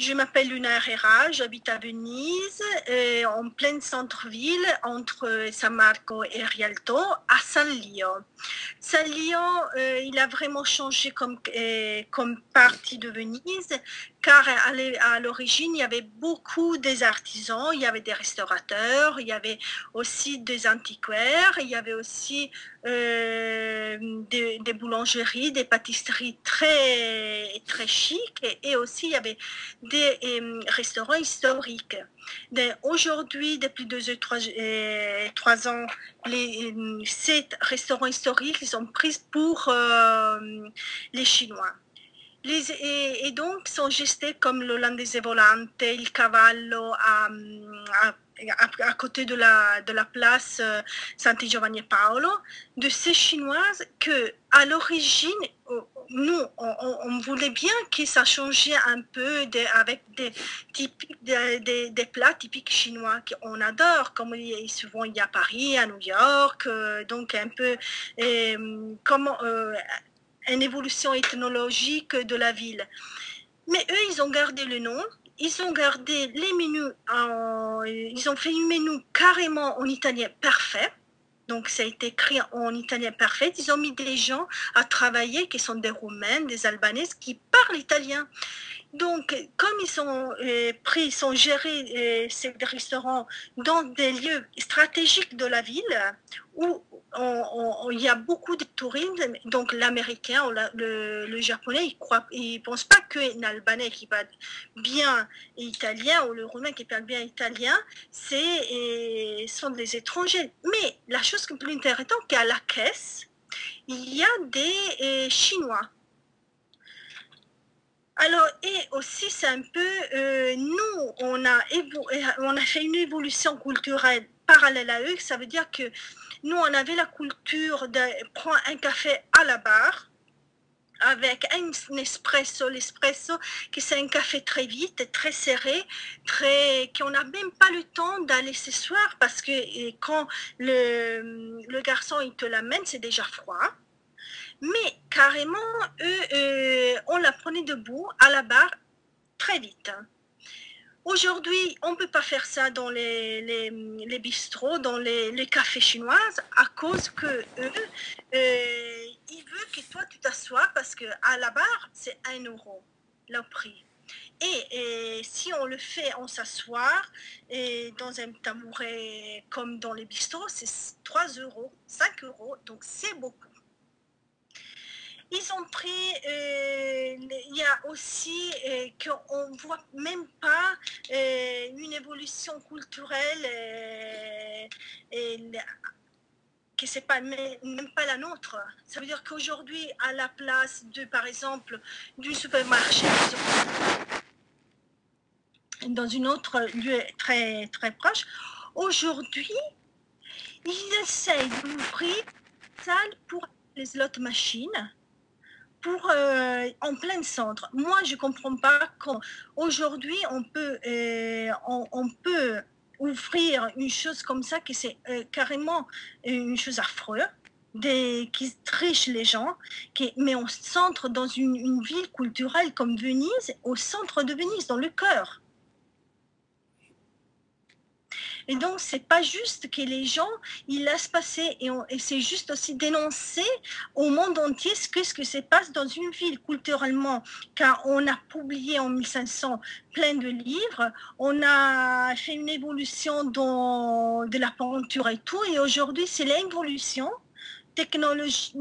Je m'appelle Luna Herrera, j'habite à Venise, en plein centre-ville, entre San Marco et Rialto, à San Lio. San Lio, il a vraiment changé comme partie de Venise, car à l'origine, il y avait beaucoup des artisans, il y avait des restaurateurs, il y avait aussi des antiquaires, il y avait aussi des boulangeries, des pâtisseries très chic, et aussi il y avait des restaurants historiques. Aujourd'hui, depuis 3 ans, ces restaurants historiques ils sont pris pour les Chinois. Et donc sont gestés comme l'Olandese Volante, il Cavallo à côté de la place Santi Giovanni e Paolo, de ces Chinoises que à l'origine, nous, on voulait bien que ça changeait un peu avec des plats typiques chinois qu'on adore, comme souvent il y a à Paris, à New York, donc un peu comment une évolution ethnologique de la ville. Mais eux, ils ont gardé le nom, ils ont gardé les menus, ils ont fait un menu carrément en italien parfait. Donc, ça a été écrit en italien parfait. Ils ont mis des gens à travailler qui sont des Roumaines, des Albanaises, qui parlent italien. Donc, comme ils sont gérés, ces restaurants, dans des lieux stratégiques de la ville, où il y a beaucoup de tourisme, donc l'américain ou le japonais, il ne pense pas qu'un albanais qui parle bien italien ou le roumain qui parle bien italien, sont des étrangers. Mais la chose qui est plus intéressante, c'est qu'à la caisse, il y a des Chinois. Alors, et aussi, c'est un peu, nous, on a fait une évolution culturelle parallèle à eux, ça veut dire que nous, on avait la culture de prendre un café à la barre, avec un espresso, l'espresso, qui c'est un café très vite, très serré, qu'on n'a même pas le temps d'aller s'asseoir, parce que quand le garçon, il te l'amène, c'est déjà froid. Mais carrément, eux, on la prenait debout à la barre très vite. Aujourd'hui, on ne peut pas faire ça dans les bistrots, dans les cafés chinoises, à cause que eux, ils veulent que toi tu t'assoies parce qu'à la barre, c'est 1 euro le prix. Et si on le fait, on s'asseoir dans un tabouret comme dans les bistrots, c'est 3 euros, 5 euros, donc c'est beaucoup. Ils ont pris, il y a aussi qu'on ne voit même pas une évolution culturelle que c'est pas même pas la nôtre. Ça veut dire qu'aujourd'hui, à la place de, par exemple, du supermarché, dans une autre lieu très, très proche, aujourd'hui, ils essayent d'ouvrir une salle pour les slot machines, en plein centre. Moi, je ne comprends pas qu'aujourd'hui, on peut ouvrir une chose comme ça, que c'est carrément une chose affreuse, qui triche les gens, mais on centre dans une ville culturelle comme Venise, au centre de Venise, dans le cœur. Et donc, c'est pas juste que les gens, ils laissent passer, et c'est juste aussi dénoncer au monde entier ce que se passe dans une ville culturellement, car on a publié en 1500 plein de livres, on a fait une évolution de la peinture et tout, et aujourd'hui, c'est l'évolution technologie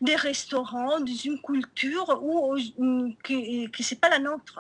des restaurants, d'une culture que c'est pas la nôtre.